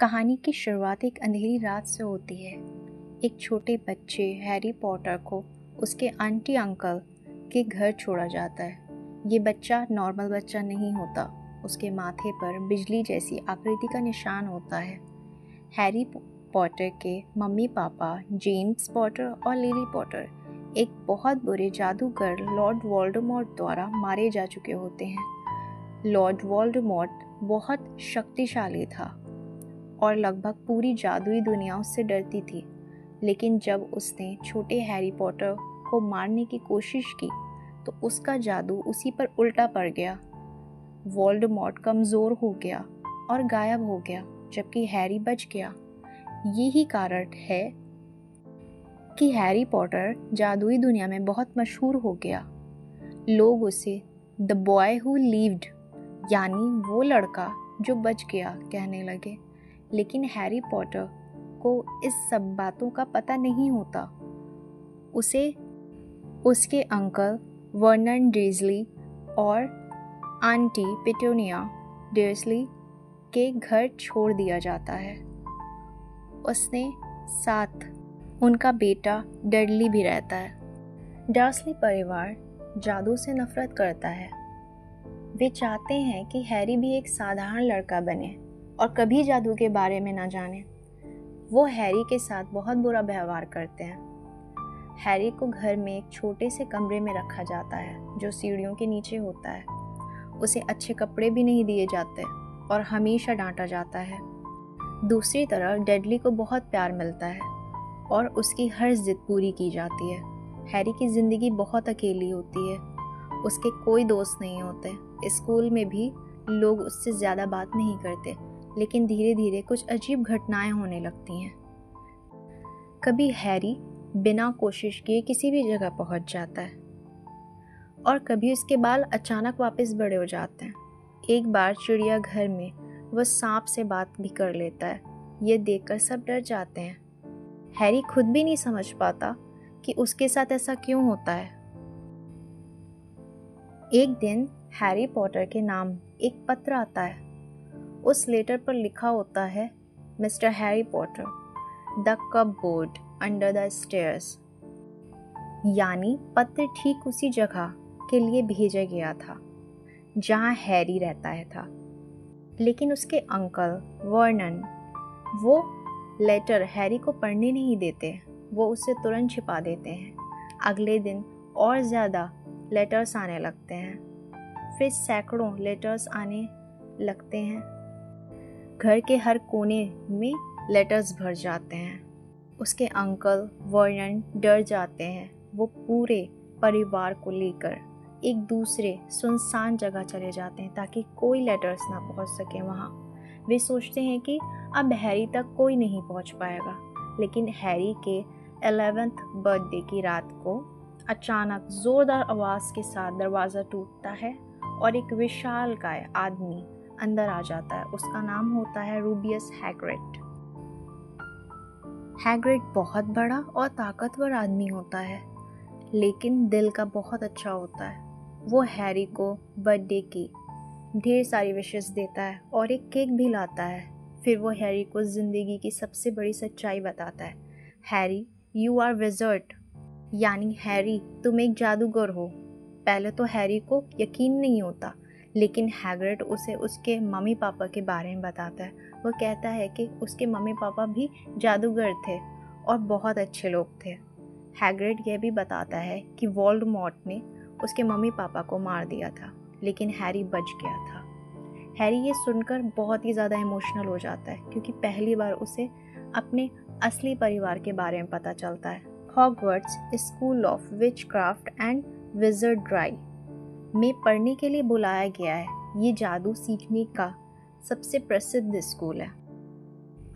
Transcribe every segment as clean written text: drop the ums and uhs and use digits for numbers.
कहानी की शुरुआत एक अंधेरी रात से होती है। एक छोटे बच्चे हैरी पॉटर को उसके आंटी अंकल के घर छोड़ा जाता है। ये बच्चा नॉर्मल बच्चा नहीं होता। उसके माथे पर बिजली जैसी आकृति का निशान होता है। हैरी पॉटर के मम्मी पापा जेम्स पॉटर और लिली पॉटर एक बहुत बुरे जादूगर लॉर्ड वोल्डेमॉर्ट द्वारा मारे जा चुके होते हैं। लॉर्ड वोल्डेमॉर्ट बहुत शक्तिशाली था और लगभग पूरी जादुई दुनिया उससे डरती थी। लेकिन जब उसने छोटे हैरी पॉटर को मारने की कोशिश की तो उसका जादू उसी पर उल्टा पड़ गया। वोल्डेमॉर्ट कमज़ोर हो गया और गायब हो गया, जबकि हैरी बच गया। यही कारण है कि हैरी पॉटर जादुई दुनिया में बहुत मशहूर हो गया। लोग उसे द बॉय हु लिव्ड, यानी वो लड़का जो बच गया, कहने लगे। लेकिन हैरी पॉटर को इस सब बातों का पता नहीं होता। उसे उसके अंकल वर्नन डर्सली और आंटी पेटूनिया डर्सली के घर छोड़ दिया जाता है। उसने साथ उनका बेटा डडली भी रहता है। डर्सली परिवार जादू से नफरत करता है। वे चाहते हैं कि हैरी भी एक साधारण लड़का बने और कभी जादू के बारे में ना जाने। वो हैरी के साथ बहुत बुरा व्यवहार करते हैं। हैरी को घर में एक छोटे से कमरे में रखा जाता है जो सीढ़ियों के नीचे होता है। उसे अच्छे कपड़े भी नहीं दिए जाते और हमेशा डांटा जाता है। दूसरी तरफ डडली को बहुत प्यार मिलता है और उसकी हर जिद पूरी की जाती है। हैरी की ज़िंदगी बहुत अकेली होती है। उसके कोई दोस्त नहीं होते। स्कूल में भी लोग उससे ज़्यादा बात नहीं करते, लेकिन धीरे धीरे कुछ अजीब घटनाएं होने लगती हैं। कभी हैरी बिना कोशिश किए किसी भी जगह पहुंच जाता है और कभी उसके बाल अचानक वापस बड़े हो जाते हैं। एक बार चिड़ियाघर में वह सांप से बात भी कर लेता है। ये देखकर सब डर जाते हैं। हैरी खुद भी नहीं समझ पाता कि उसके साथ ऐसा क्यों होता है। एक दिन हैरी पॉटर के नाम एक पत्र आता है। उस लेटर पर लिखा होता है, mister Harry Potter, the cupboard under the stairs, यानी पत्र ठीक उसी जगह के लिए भेजा गया था जहां हैरी रहता था। लेकिन उसके अंकल वर्नन वो लेटर हैरी को पढ़ने नहीं देते। वो उसे तुरंत छिपा देते हैं। अगले दिन और ज़्यादा लेटर्स आने लगते हैं। फिर सैकड़ों लेटर्स आने लगते हैं। घर के हर कोने में लेटर्स भर जाते हैं। उसके अंकल वर्नन डर जाते हैं। वो पूरे परिवार को लेकर एक दूसरे सुनसान जगह चले जाते हैं ताकि कोई लेटर्स ना पहुंच सके वहां। वे सोचते हैं कि अब हैरी तक कोई नहीं पहुंच पाएगा। लेकिन हैरी के 11th बर्थडे की रात को अचानक जोरदार आवाज़ के साथ दरवाज़ा टूटता है और एक विशालकाय आदमी अंदर आ जाता है। उसका नाम होता है रूबियस हैग्रिड। हैग्रिड बहुत बड़ा और ताकतवर आदमी होता है, लेकिन दिल का बहुत अच्छा होता है। वो हैरी को बर्थडे की ढेर सारी विशेस देता है और एक केक भी लाता है। फिर वो हैरी को ज़िंदगी की सबसे बड़ी सच्चाई बताता है। हैरी, यू आर विज़र्ड, यानी हैरी तुम एक जादूगर हो। पहले तो हैरी को यकीन नहीं होता, लेकिन हैग्रिड उसे उसके मम्मी पापा के बारे में बताता है। वो कहता है कि उसके मम्मी पापा भी जादूगर थे और बहुत अच्छे लोग थे। हैग्रिड यह भी बताता है कि वोल्डेमॉर्ट ने उसके मम्मी पापा को मार दिया था, लेकिन हैरी बच गया था। हैरी ये सुनकर बहुत ही ज़्यादा इमोशनल हो जाता है, क्योंकि पहली बार उसे अपने असली परिवार के बारे में पता चलता है। Hogwarts school of witchcraft and wizardry में पढ़ने के लिए बुलाया गया है। ये जादू सीखने का सबसे प्रसिद्ध स्कूल है।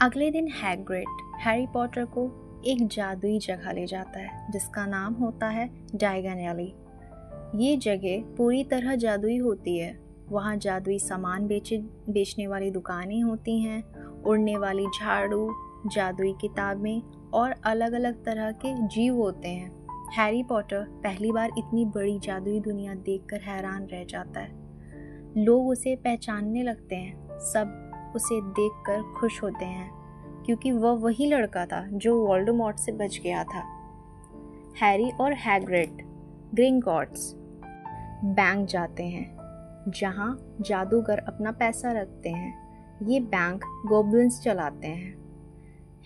अगले दिन हैग्रिड हैरी पॉटर को एक जादुई जगह ले जाता है जिसका नाम होता है डायगन एली। ये जगह पूरी तरह जादुई होती है। वहाँ जादुई सामान बेचने वाली दुकानें होती हैं, उड़ने वाली झाड़ू, जादुई किताबें और अलग अलग तरह के जीव होते हैं। हैरी पॉटर पहली बार इतनी बड़ी जादुई दुनिया देखकर हैरान रह जाता है। लोग उसे पहचानने लगते हैं। सब उसे देखकर खुश होते हैं क्योंकि वह वही लड़का था जो वोल्डेमॉर्ट से बच गया था। हैरी और हैग्रिड ग्रिंगॉट्स बैंक जाते हैं जहां जादूगर अपना पैसा रखते हैं। ये बैंक गॉब्लिन्स चलाते हैं।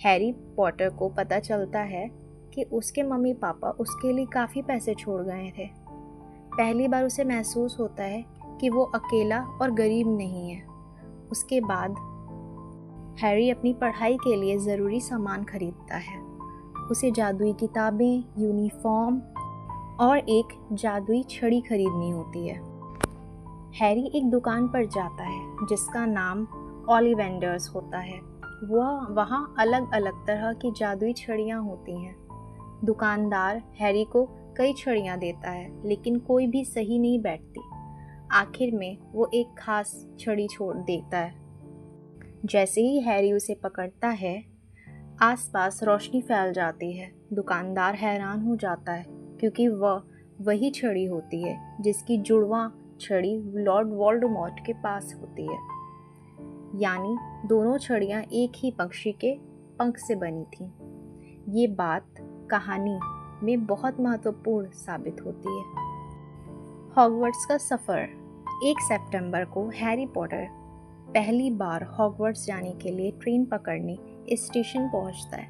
हैरी पॉटर को पता चलता है कि उसके मम्मी पापा उसके लिए काफ़ी पैसे छोड़ गए थे। पहली बार उसे महसूस होता है कि वो अकेला और गरीब नहीं है। उसके बाद हैरी अपनी पढ़ाई के लिए ज़रूरी सामान खरीदता है। उसे जादुई किताबें, यूनिफॉर्म और एक जादुई छड़ी खरीदनी होती है। हैरी एक दुकान पर जाता है जिसका नाम ओलिवेंडर्स होता है। वहाँ अलग अलग तरह की जादुई छड़ियाँ होती हैं। दुकानदार हैरी को कई छड़ियाँ देता है लेकिन कोई भी सही नहीं बैठती। आखिर में वो एक खास छड़ी छोड़ देता है। जैसे ही हैरी उसे पकड़ता है, आसपास रोशनी फैल जाती है। दुकानदार हैरान हो जाता है क्योंकि वह वही छड़ी होती है जिसकी जुड़वां छड़ी लॉर्ड वोल्डेमॉर्ट के पास होती है। यानी दोनों छड़ियाँ एक ही पक्षी के पंख से बनी थीं। ये बात कहानी में बहुत महत्वपूर्ण साबित होती है। हॉगवर्ट्स का सफ़र। 1 सितंबर को हैरी पॉटर पहली बार हॉगवर्ट्स जाने के लिए ट्रेन पकड़ने स्टेशन पहुंचता है,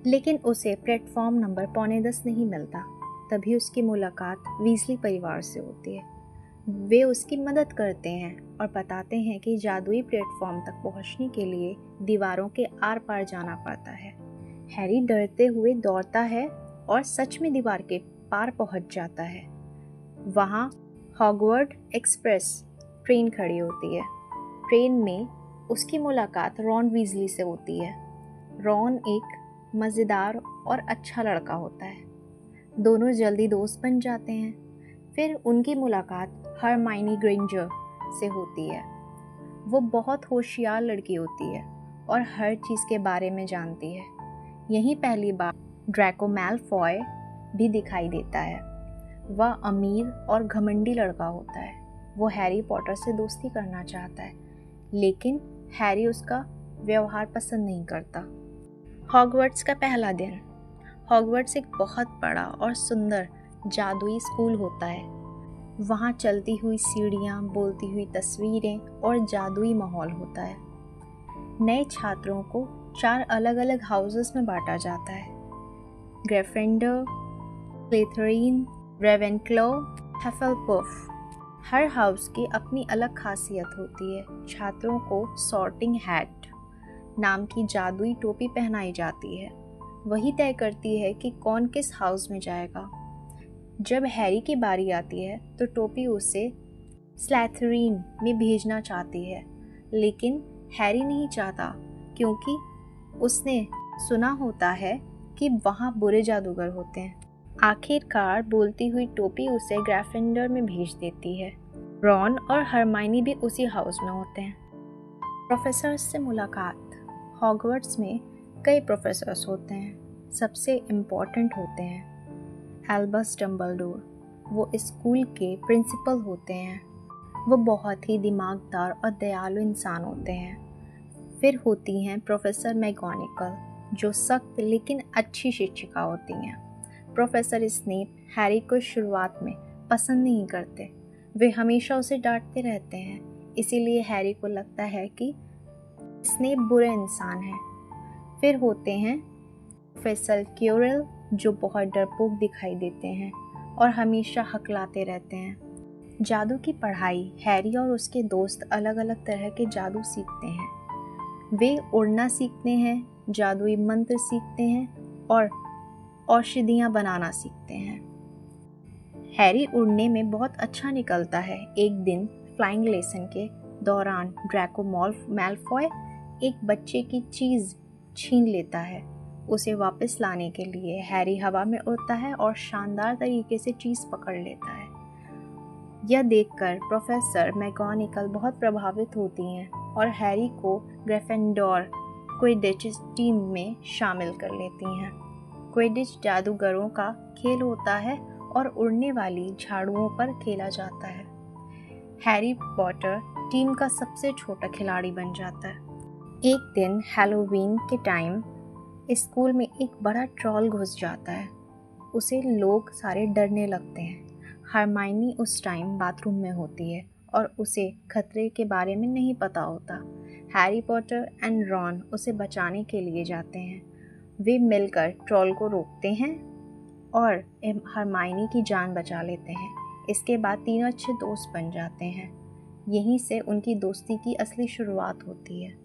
लेकिन उसे प्लेटफॉर्म नंबर 9:45 नहीं मिलता। तभी उसकी मुलाकात वीज़ली परिवार से होती है। वे उसकी मदद करते हैं और बताते हैं कि जादुई प्लेटफॉर्म तक पहुंचने के लिए दीवारों के आर पार जाना पड़ता है। हैरी डरते हुए दौड़ता है और सच में दीवार के पार पहुंच जाता है। वहाँ हॉगवर्ड एक्सप्रेस ट्रेन खड़ी होती है। ट्रेन में उसकी मुलाकात रॉन वीज़ली से होती है। रॉन एक मज़ेदार और अच्छा लड़का होता है। दोनों जल्दी दोस्त बन जाते हैं। फिर उनकी मुलाकात हरमाइनी ग्रेंजर से होती है। वो बहुत होशियार लड़की होती है और हर चीज़ के बारे में जानती है। यहीं पहली बार ड्रैको मैलफॉय भी दिखाई देता है। वह अमीर और घमंडी लड़का होता है। वो हैरी पॉटर से दोस्ती करना चाहता है, लेकिन हैरी उसका व्यवहार पसंद नहीं करता। हॉगवर्ट्स का पहला दिन। हॉगवर्ट्स एक बहुत बड़ा और सुंदर जादुई स्कूल होता है। वहाँ चलती हुई सीढ़ियाँ, बोलती हुई तस्वीरें और जादुई माहौल होता है। नए छात्रों को 4 अलग अलग हाउसेस में बांटा जाता है: ग्रिफिंडर, स्लिथरिन, रेवेनक्लो, हफलपफ। हर हाउस की अपनी अलग खासियत होती है। छात्रों को सॉर्टिंग हैट नाम की जादुई टोपी पहनाई जाती है। वही तय करती है कि कौन किस हाउस में जाएगा। जब हैरी की बारी आती है तो टोपी उसे स्लिथरिन में भेजना चाहती है, लेकिन हैरी नहीं चाहता क्योंकि उसने सुना होता है कि वहाँ बुरे जादूगर होते हैं। आखिरकार बोलती हुई टोपी उसे ग्रिफिंडर में भेज देती है। रॉन और हरमाइनी भी उसी हाउस में होते हैं। प्रोफेसर्स से मुलाकात। हॉगवर्ट्स में कई प्रोफेसर्स होते हैं। सबसे इम्पोर्टेंट होते हैं एल्बस डम्बलडोर। वो स्कूल के प्रिंसिपल होते हैं। वो बहुत ही दिमागदार और दयालु इंसान होते हैं। फिर होती हैं प्रोफेसर मैगोनिकल, जो सख्त लेकिन अच्छी शिक्षिका होती हैं। प्रोफेसर स्नेप हैरी को शुरुआत में पसंद नहीं करते। वे हमेशा उसे डांटते रहते हैं, इसीलिए हैरी को लगता है कि स्नेप बुरे इंसान हैं। फिर होते हैं प्रोफेसर क्यूरेल, जो बहुत डरपोक दिखाई देते हैं और हमेशा हकलाते रहते हैं। जादू की पढ़ाई। हैरी और उसके दोस्त अलग अलग तरह के जादू सीखते हैं। वे उड़ना सीखते हैं, जादुई मंत्र सीखते हैं और औषधियाँ बनाना सीखते हैं। हैरी उड़ने में बहुत अच्छा निकलता है। एक दिन फ्लाइंग लेसन के दौरान ड्रैको मैलफॉय एक बच्चे की चीज़ छीन लेता है। उसे वापस लाने के लिए हैरी हवा में उड़ता है और शानदार तरीके से चीज़ पकड़ लेता है। यह देखकर प्रोफेसर मैगोनिकल बहुत प्रभावित होती हैं और हैरी को ग्रिफिंडोर क्विडिच टीम में शामिल कर लेती हैं। क्विडिच जादूगरों का खेल होता है और उड़ने वाली झाड़ुओं पर खेला जाता है। हैरी पॉटर टीम का सबसे छोटा खिलाड़ी बन जाता है। एक दिन हैलोवीन के टाइम स्कूल में एक बड़ा ट्रॉल घुस जाता है। उसे लोग सारे डरने लगते हैं। हरमाइनी उस टाइम बाथरूम में होती है और उसे खतरे के बारे में नहीं पता होता। हैरी पॉटर एंड रॉन उसे बचाने के लिए जाते हैं। वे मिलकर ट्रॉल को रोकते हैं और हरमाइनी की जान बचा लेते हैं। इसके बाद तीनों अच्छे दोस्त बन जाते हैं। यहीं से उनकी दोस्ती की असली शुरुआत होती है।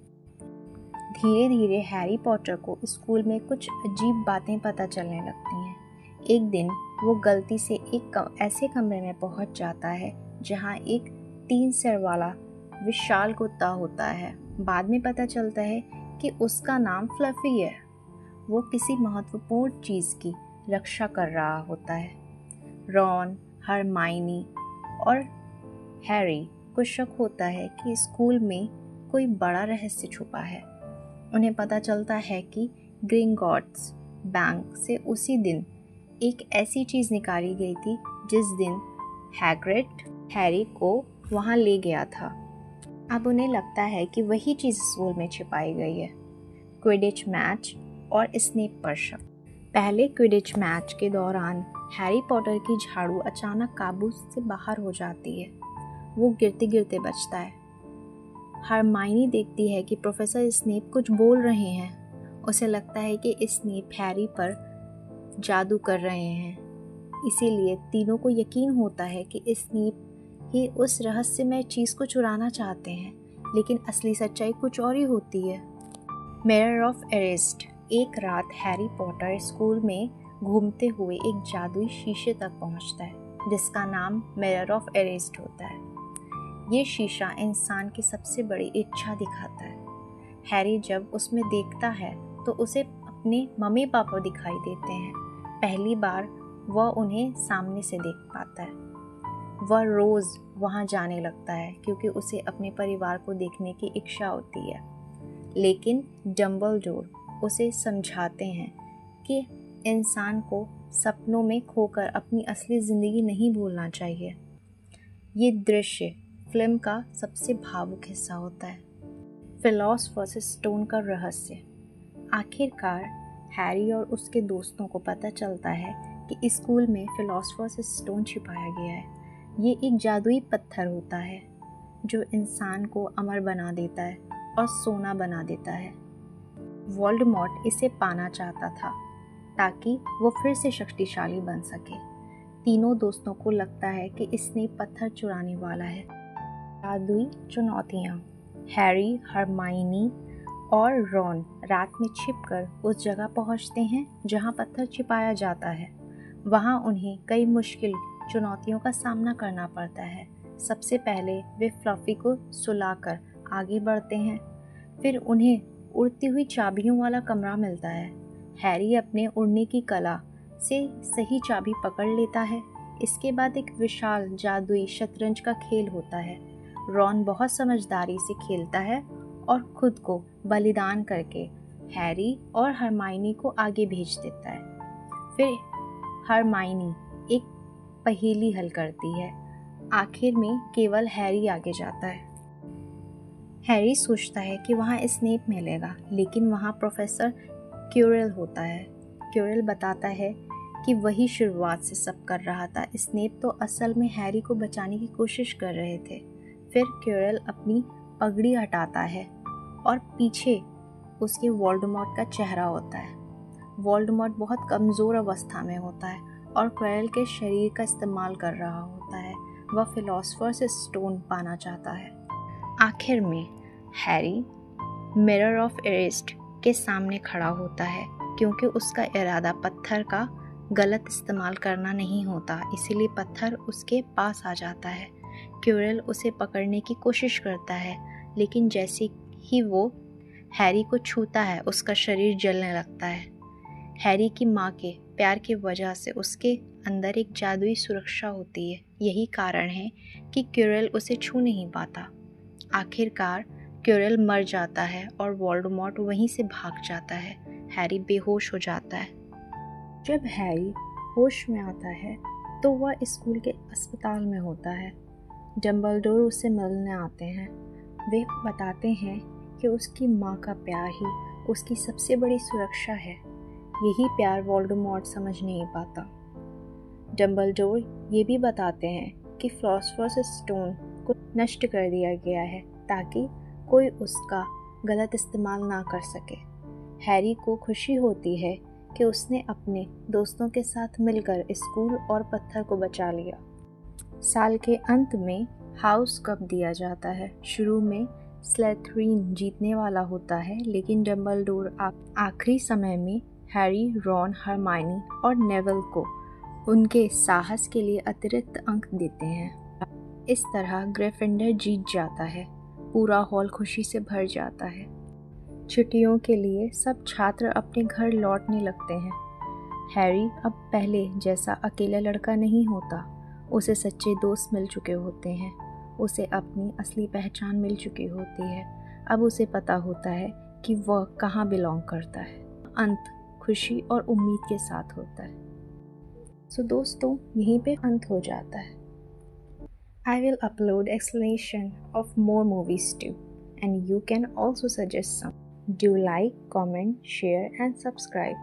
धीरे धीरे हैरी पॉटर को स्कूल में कुछ अजीब बातें पता चलने लगती हैं। एक दिन वो गलती से एक ऐसे कमरे में पहुंच जाता है जहां एक 3 सिर वाला विशाल कुत्ता होता है। बाद में पता चलता है कि उसका नाम फ्लफी है। वो किसी महत्वपूर्ण चीज़ की रक्षा कर रहा होता है। रॉन, हरमाइनी और हैरी को शक होता है कि स्कूल में कोई बड़ा रहस्य छुपा है। उन्हें पता चलता है कि ग्रिंगॉट्स बैंक से उसी दिन एक ऐसी चीज़ निकाली गई थी जिस दिन हैग्रिड हैरी को वहाँ ले गया था। अब उन्हें लगता है कि वही चीज़ स्कूल में छिपाई गई है। क्विडिच मैच और स्नेप पर शक। पहले क्विडिच मैच के दौरान हैरी पॉटर की झाड़ू अचानक काबू से बाहर हो जाती है। वो गिरते गिरते बचता है। हरमाइनी देखती है कि प्रोफेसर स्नेप कुछ बोल रहे हैं। उसे लगता है कि स्नेप हैरी पर जादू कर रहे हैं। इसीलिए तीनों को यकीन होता है कि स्नेप ही उस रहस्यमय चीज़ को चुराना चाहते हैं, लेकिन असली सच्चाई कुछ और ही होती है। Mirror of arrest. एक रात हैरी पॉटर स्कूल में घूमते हुए एक जादुई शीशे तक पहुंचता है जिसका नाम मिरर ऑफ एरेस्ट होता है। ये शीशा इंसान की सबसे बड़ी इच्छा दिखाता है। हैरी जब उसमें देखता है तो उसे अपने मम्मी पापा दिखाई देते हैं। पहली बार वह उन्हें सामने से देख पाता है। वह रोज़ वहाँ जाने लगता है क्योंकि उसे अपने परिवार को देखने की इच्छा होती है। लेकिन डम्बलडोर उसे समझाते हैं कि इंसान को सपनों में खोकर अपनी असली ज़िंदगी नहीं भूलना चाहिए। ये दृश्य फिल्म का सबसे भावुक हिस्सा होता है। फिलॉसफर्स स्टोन का रहस्य। आखिरकार हैरी और उसके दोस्तों को पता चलता है कि स्कूल में फिलॉसफर्स स्टोन छिपाया गया है। ये एक जादुई पत्थर होता है जो इंसान को अमर बना देता है और सोना बना देता है। वोल्डेमॉर्ट इसे पाना चाहता था ताकि वो फिर से शक्तिशाली बन सके। तीनों दोस्तों को लगता है कि इसने पत्थर चुराने वाला है। जादुई चुनौतियाँ। हैरी, हरमाइनी और रॉन रात में छिपकर उस जगह पहुंचते हैं जहां पत्थर छिपाया जाता है। वहां उन्हें कई मुश्किल चुनौतियों का सामना करना पड़ता है। सबसे पहले वे फ्लफी को सुलाकर आगे बढ़ते हैं। फिर उन्हें उड़ती हुई चाबियों वाला कमरा मिलता है। हैरी अपने उड़ने की कला से सही चाबी पकड़ लेता है। इसके बाद एक विशाल जादुई शतरंज का खेल होता है। रॉन बहुत समझदारी से खेलता है और खुद को बलिदान करके हैरी और हरमाइनी को आगे भेज देता है। फिर हरमाइनी एक पहेली हल करती है। आखिर में केवल हैरी आगे जाता है। हैरी सोचता है कि वहाँ स्नेप मिलेगा, लेकिन वहाँ प्रोफेसर क्यूरेल होता है। क्यूरेल बताता है कि वही शुरुआत से सब कर रहा था। स्नेप तो असल में हैरी को बचाने की कोशिश कर रहे थे। फिर क्यूरेल अपनी पगड़ी हटाता है और पीछे उसके वोल्डेमॉर्ट का चेहरा होता है। वोल्डेमॉर्ट बहुत कमज़ोर अवस्था में होता है और क्वेरल के शरीर का इस्तेमाल कर रहा होता है। वह फिलॉसफर्स स्टोन पाना चाहता है। आखिर में हैरी मिरर ऑफ एरेस्ट के सामने खड़ा होता है क्योंकि उसका इरादा पत्थर का गलत इस्तेमाल करना नहीं होता, इसीलिए पत्थर उसके पास आ जाता है। क्यूरेल उसे पकड़ने की कोशिश करता है, लेकिन जैसे ही वो हैरी को छूता है उसका शरीर जलने लगता है। हैरी की माँ के प्यार की वजह से उसके अंदर एक जादुई सुरक्षा होती है। यही कारण है कि क्यूरेल उसे छू नहीं पाता। आखिरकार क्यूरेल मर जाता है और वोल्डेमॉर्ट वहीं से भाग जाता है। हैरी बेहोश हो जाता है। जब हैरी होश में आता है तो वह स्कूल के अस्पताल में होता है। डम्बलडोर उससे मिलने आते हैं। वे बताते हैं कि उसकी माँ का प्यार ही उसकी सबसे बड़ी सुरक्षा है। यही प्यार वोल्डेमॉर्ट समझ नहीं पाता। डंबलडोर ये भी बताते हैं कि फिलॉसफर्स स्टोन को नष्ट कर दिया गया है ताकि कोई उसका गलत इस्तेमाल ना कर सके। हैरी को खुशी होती है कि उसने अपने दोस्तों के साथ मिलकर स्कूल और पत्थर को बचा लिया। साल के अंत में हाउस कप दिया जाता है। शुरू में स्लिथरिन जीतने वाला होता है, लेकिन डंबलडोर आखिरी समय में हैरी, रॉन, हरमाइनी और नेविल को उनके साहस के लिए अतिरिक्त अंक देते हैं। इस तरह ग्रिफिंडर जीत जाता है। पूरा हॉल खुशी से भर जाता है। छुट्टियों के लिए सब छात्र अपने घर लौटने लगते हैं। हैरी अब पहले जैसा अकेला लड़का नहीं होता। उसे सच्चे दोस्त मिल चुके होते हैं। उसे अपनी असली पहचान मिल चुकी होती है। अब उसे पता होता है कि वह कहाँ बिलोंग करता है। अंत खुशी और उम्मीद के साथ होता है। सो दोस्तों, यहीं पे अंत हो जाता है। I will upload explanation of more movies too, and you can also suggest some. Do like, comment, share and subscribe.